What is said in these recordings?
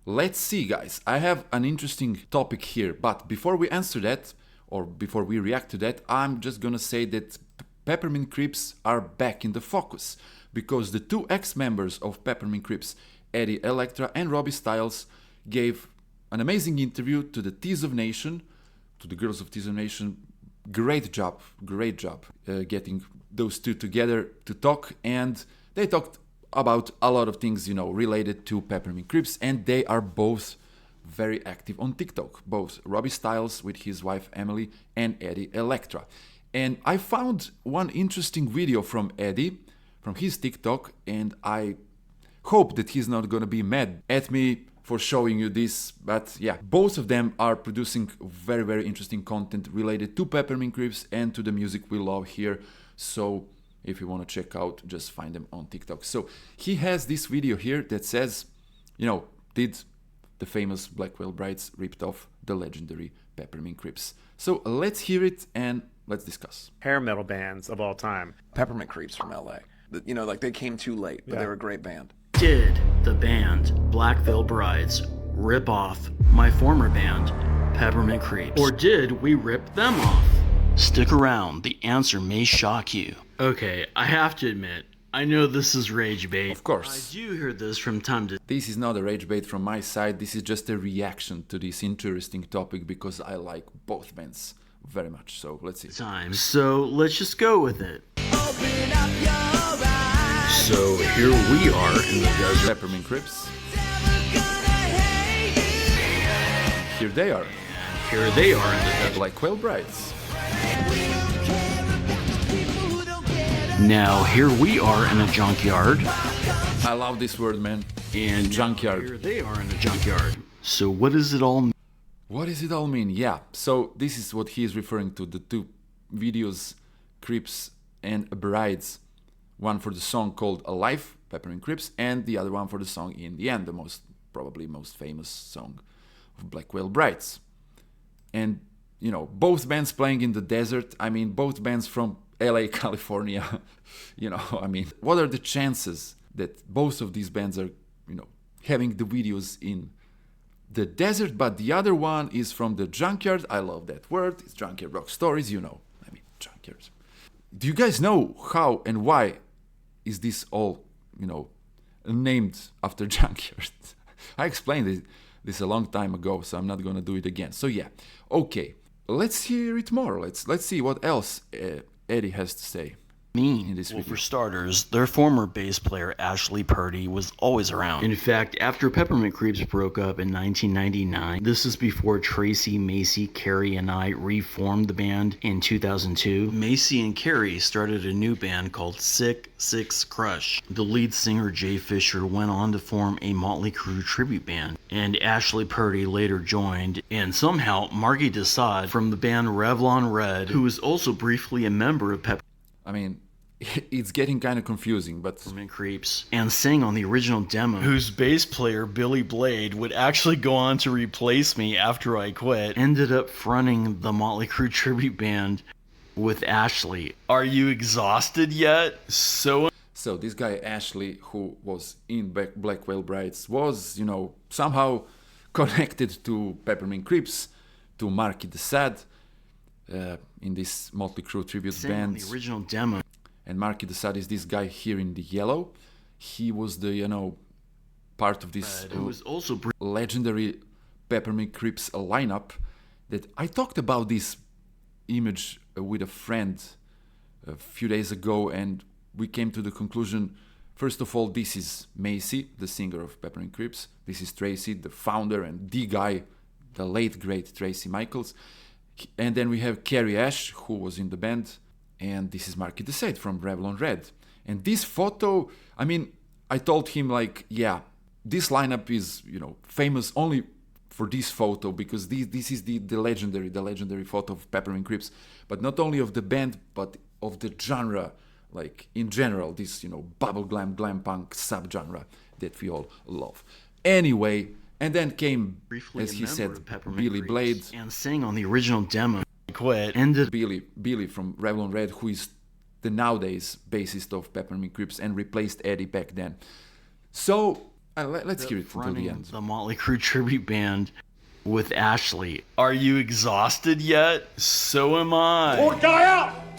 let's see, guys. I have an interesting topic here, but before we answer that, or before we react to that, I'm just gonna say that Peppermint Creeps are back in the focus, because the two ex-members of Peppermint Creeps, Eddie Electra and Robbie Styles, gave an amazing interview to the Tears of Nation, to the girls of Tears of Nation. Great job getting those two together to talk, and they talked about a lot of things, related to Peppermint Creeps, and they are both very active on TikTok, both Robbie Styles with his wife Emily and Eddie Electra. And I found one interesting video from Eddie, from his TikTok, and I hope that he's not gonna be mad at me for showing you this, but yeah, both of them are producing very, very interesting content related to Peppermint Creeps and to the music we love here. So if you want to check out, just find them on TikTok. So he has this video here that says, did the famous Blackwell Brides ripped off the legendary Peppermint Creeps? So let's hear it and let's discuss. Hair metal bands of all time. Peppermint Creeps from LA. Like they came too late, but they were a great band. Did the band Black Veil Brides rip off my former band, Peppermint Creeps? Or did we rip them off? Stick around, the answer may shock you. Okay, I have to admit, I know this is rage bait. Of course. I do hear this from time to time. This is not a rage bait from my side, this is just a reaction to this interesting topic because I like both bands very much. So let's see. So let's just go with it. So here we are in the desert. Peppermint Creeps. Here they are. Here they are in the desert. Blackwell Brides. Now here we are in a junkyard. I love this word, man. And junkyard. Here they are in a junkyard. So what does it all mean? What does it all mean? Yeah, so this is what he is referring to, the two videos, Creeps and Brides. One for the song called Alive, Peppermint Creeps, and the other one for the song In the End, the probably most famous song of Blackwell Brides. And, both bands playing in the desert, both bands from LA, California, what are the chances that both of these bands are, having the videos in the desert, but the other one is from the Junkyard? I love that word, it's Junkyard Rock Stories, Junkyard. Do you guys know how and why is this all, named after Junkyard? I explained this a long time ago, so I'm not gonna do it again. So yeah, okay, let's hear it more. Let's see what else Eddie has to say. In this video. For starters, their former bass player Ashley Purdy was always around. In fact, after Peppermint Creeps broke up in 1999, this is before Tracy, Macy, Carrie, and I reformed the band in 2002. Macy and Carrie started a new band called Sick Six Crush. The lead singer Jay Fisher went on to form a Motley Crue tribute band, and Ashley Purdy later joined, and somehow Margie Desad from the band Revlon Red, who was also briefly a member of Peppermint. It's getting kind of confusing, but Peppermint Creeps, and sang on the original demo, whose bass player Billy Blade would actually go on to replace me after I quit, ended up fronting the Motley Crue tribute band with Ashley. Are you exhausted yet? So this guy Ashley, who was in Blackwell Brides, was, somehow connected to Peppermint Creeps, to Marky the Sad, in this Motley Crue tribute band. The original demo. And Marky the Sad is this guy here in the yellow. He was the, part of this was also legendary Peppermint Creeps lineup that I talked about this image with a friend a few days ago, and we came to the conclusion, first of all, this is Macy, the singer of Peppermint Creeps. This is Tracy, the founder and the guy, the late great Tracy Michaels. And then we have Carrie Ash, who was in the band. And this is Marky Desad from Revlon Red. And this photo, I told him this lineup is, famous only for this photo, because this is the legendary photo of Peppermint Creeps. But not only of the band, but of the genre, in general, this, bubble-glam, glam punk subgenre that we all love. Anyway, and then came, as he said, Billy Blade. And sang on the original demo. Quit. Billy from Revlon Red, who is the nowadays bassist of Peppermint Creeps and replaced Eddie back then. So Let's hear it until the Running end. the Motley Crue tribute band with Ashley. Are you exhausted yet? So am I.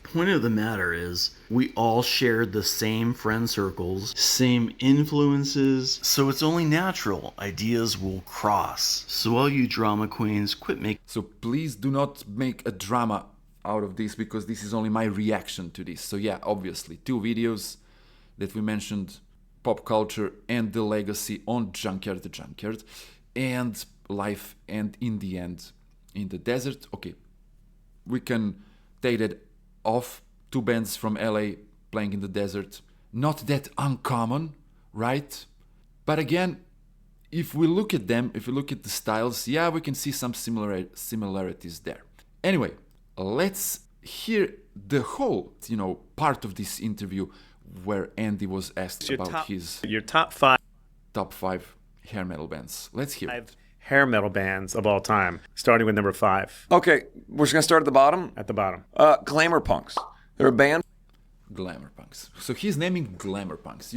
Point of the matter is, we all shared the same friend circles, same influences, so it's only natural ideas will cross. So all you drama queens, quit making So please do not make a drama out of this, because this is only my reaction to this. So yeah, obviously, 2 videos that we mentioned, pop culture and the legacy on Junkyard the Junkyard, and life and in the end in the desert. Okay, we can take that off. 2 bands from LA playing in the desert, not that uncommon, right? But again, if we look at them, if we look at the styles, yeah, we can see some similarities there. Anyway, let's hear the whole, part of this interview where Andy was asked about his Your top 5 top 5 hair metal bands. Let's hear it. hair metal bands of all time, starting with number 5 Okay, we're just gonna start at the bottom. at the bottom. Glamour Punks. They're a band. Glamour punks. So he's naming glamour punks.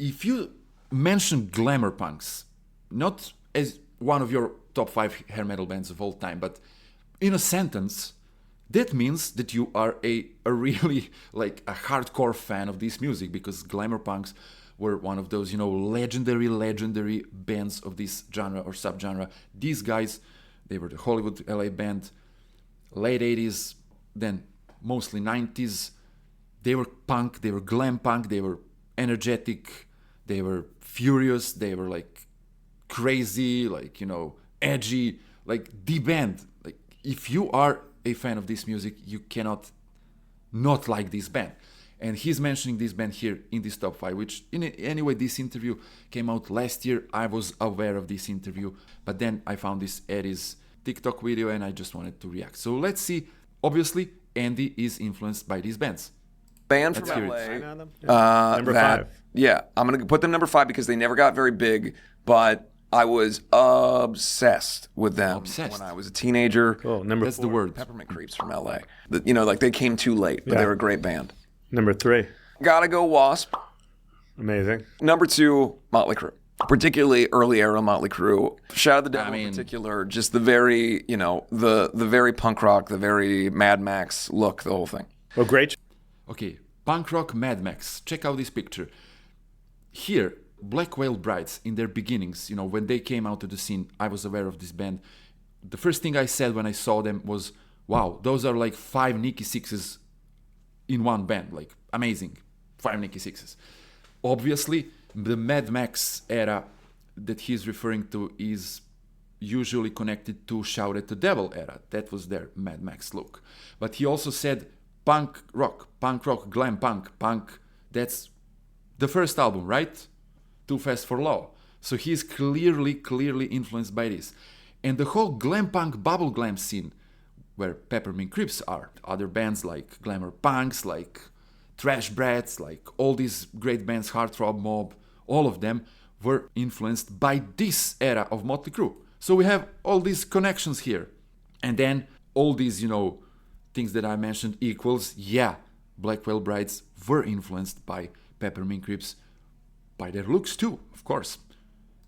If you mention glamour punks, not as one of your top 5 hair metal bands of all time, but in a sentence, that means that you are a really like a hardcore fan of this music, because glamour punks were one of those, legendary bands of this genre or subgenre. These guys, they were the Hollywood LA band, late 80s, then mostly 90s. They were punk, they were glam punk, they were energetic, they were furious, they were like crazy, like, edgy, like the band. Like, if you are a fan of this music, you cannot not like this band. And he's mentioning this band here in this top 5, which anyway, this interview came out last year. I was aware of this interview, but then I found this Eddie's TikTok video and I just wanted to react. So let's see. Obviously, Andy is influenced by these bands. Band Let's from hear LA. it. Number 5. Yeah, I'm going to put them number 5 because they never got very big, but I was obsessed with them Obsessed. when I was a teenager. Cool. Number That's 4. the word. Peppermint Creeps from LA. They came too late, but Yeah. they were a great band. Number 3. Gotta go Wasp. Amazing. Number 2, Motley Crue. Particularly early era Motley Crue. Shout out the Devil in particular. Just the very, the very punk rock, the very Mad Max look, the whole thing. Well, great. Okay, punk rock Mad Max. Check out this picture. Here, Black Whale Brides in their beginnings, when they came out to the scene, I was aware of this band. The first thing I said when I saw them was, wow, those are like 5 Nicky Sixes in one band. Like, amazing. 5 Nicky Sixes. Obviously, the Mad Max era that he's referring to is usually connected to Shout at the Devil era. That was their Mad Max look. But he also said punk rock, glam punk. That's the first album, right? Too Fast for Law. So he's clearly influenced by this. And the whole glam punk, bubble-glam scene, where Peppermint Creeps are, other bands like Glamour Punks, like Trash Brats, like all these great bands, Heartthrob Mob, all of them were influenced by this era of Motley Crue. So we have all these connections here. And then all these, things that I mentioned equals, yeah, Black Whale Brides were influenced by Peppermint Creeps, by their looks too, of course.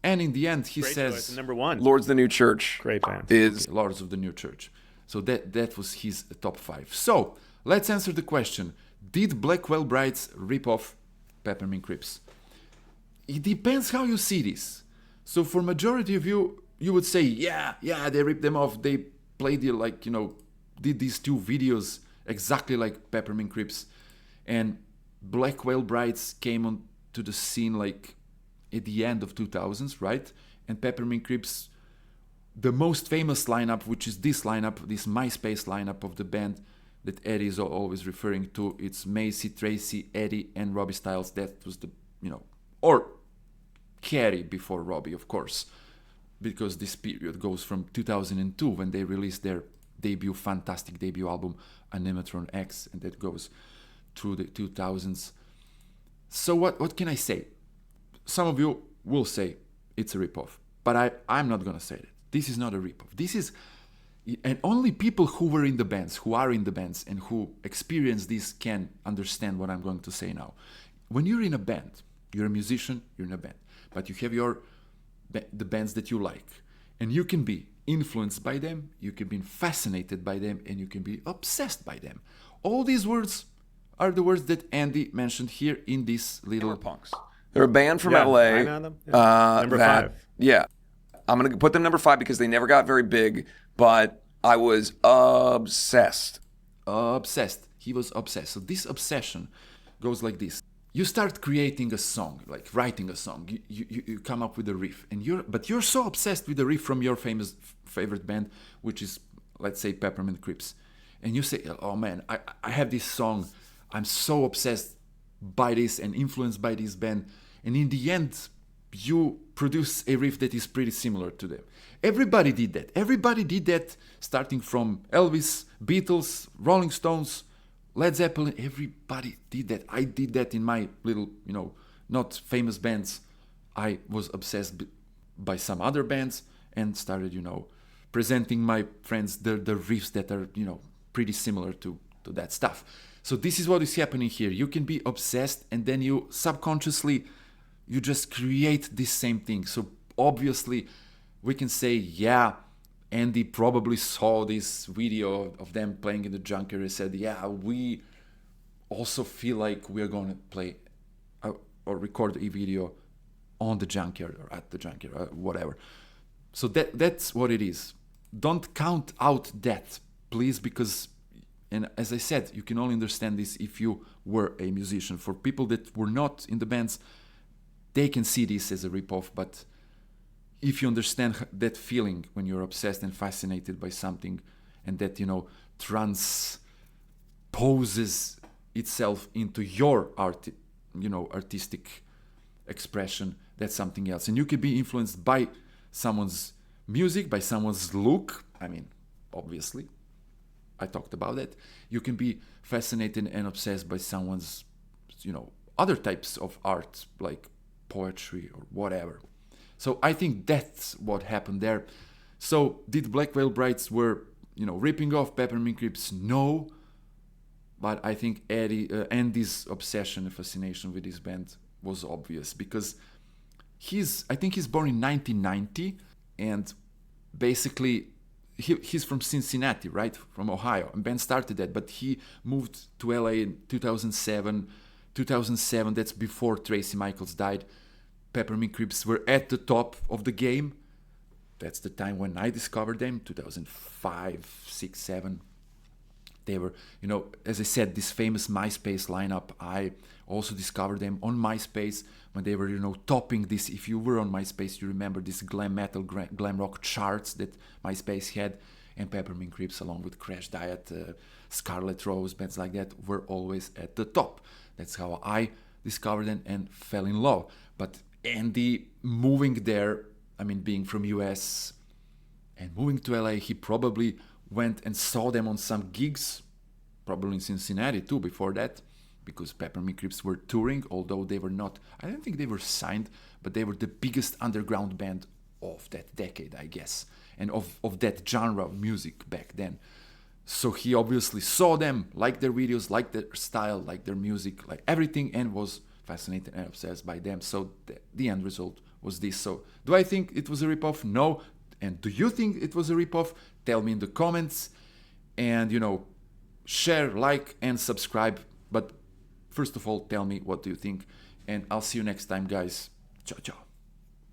And in the end, he Great says, choice. Number 1. Lord's the New Church Great band. is Lords of the New Church. So that was his top 5. So let's answer the question. Did Black Whale Brides rip off Peppermint Creeps? It depends how you see this. So for majority of you, you would say, yeah, they ripped them off. They played did these 2 videos exactly like Peppermint Creeps. And Black Whale Brides came on to the scene like at the end of 2000s, right? And Peppermint Creeps, the most famous lineup, which is this lineup, this MySpace lineup of the band that Eddie is always referring to. It's Macy, Tracy, Eddie, and Robbie Styles. That was the, or Carrie before Robbie, of course, because this period goes from 2002 when they released their fantastic debut album, Animatron X, and that goes through the 2000s. So what can I say? Some of you will say it's a ripoff, but I'm not gonna say that. This is not a ripoff. This is, and only people who were in the bands, who are in the bands, and who experience this can understand what I'm going to say now. When you're in a band, you're a musician, you're in a band. but you have the bands that you like, and you can be influenced by them, you can be fascinated by them, and you can be obsessed by them. All these words are the words that Andy mentioned here in this little punks. They're a band from Yeah, LA. I know them. Yeah. Number 5. Yeah. I'm going to put them number 5 because they never got very big, but I was obsessed. Obsessed. He was obsessed. So this obsession goes like this. You start creating a song, like writing a song. You come up with a riff, and you're so obsessed with the riff from your favorite band, which is, let's say, Peppermint Creeps, and you say, "Oh man, I have this song. I'm so obsessed by this and influenced by this band," and in the end, you produce a riff that is pretty similar to them. Everybody did that. Everybody did that, starting from Elvis, Beatles, Rolling Stones, Led Zeppelin. Everybody did that. I did that in my little, not famous bands. I was obsessed by some other bands and started, presenting my friends the riffs that are, pretty similar to that stuff. So this is what is happening here. You can be obsessed, and then you subconsciously, you just create this same thing. So obviously we can say, yeah, Andy probably saw this video of them playing in the Junkyard and said, yeah, we also feel like we're going to play or record a video on the Junkyard or at the Junkyard or whatever. So that's what it is. Don't count out that, please, because, and as I said, you can only understand this if you were a musician. For people that were not in the bands, they can see this as a ripoff, but if you understand that feeling when you're obsessed and fascinated by something, and that, transposes itself into your artistic expression, that's something else. And you can be influenced by someone's music, by someone's look. I mean, obviously, I talked about that. You can be fascinated and obsessed by someone's, other types of art, like poetry or whatever. So I think that's what happened there. So did Black Veil Brides were, ripping off Peppermint Creeps? No. But I think Andy's obsession and fascination with this band was obvious, because I think he's born in 1990, and basically he's from Cincinnati, right? From Ohio. And band started that, but he moved to LA in 2007. 2007, that's before Tracy Michaels died. Peppermint Creeps were at the top of the game. That's the time when I discovered them, 2005, 6, 7. They were, as I said, this famous MySpace lineup. I also discovered them on MySpace when they were, topping this. If you were on MySpace, you remember this glam metal, glam rock charts that MySpace had. And Peppermint Creeps, along with Crash Diet, Scarlet Rose, bands like that, were always at the top. That's how I discovered them and fell in love. But Andy moving there, being from US and moving to LA, he probably went and saw them on some gigs, probably in Cincinnati too before that, because Peppermint Creeps were touring, although they were not, I don't think they were signed, but they were the biggest underground band of that decade, I guess, and of that genre of music back then. So he obviously saw them, liked their videos, liked their style, liked their music, like everything, and was fascinated and obsessed by them. So the end result was this. So do I think it was a ripoff? No. And do you think it was a ripoff? Tell me in the comments. And, share, like, and subscribe. But first of all, tell me what do you think. And I'll see you next time, guys. Ciao, ciao.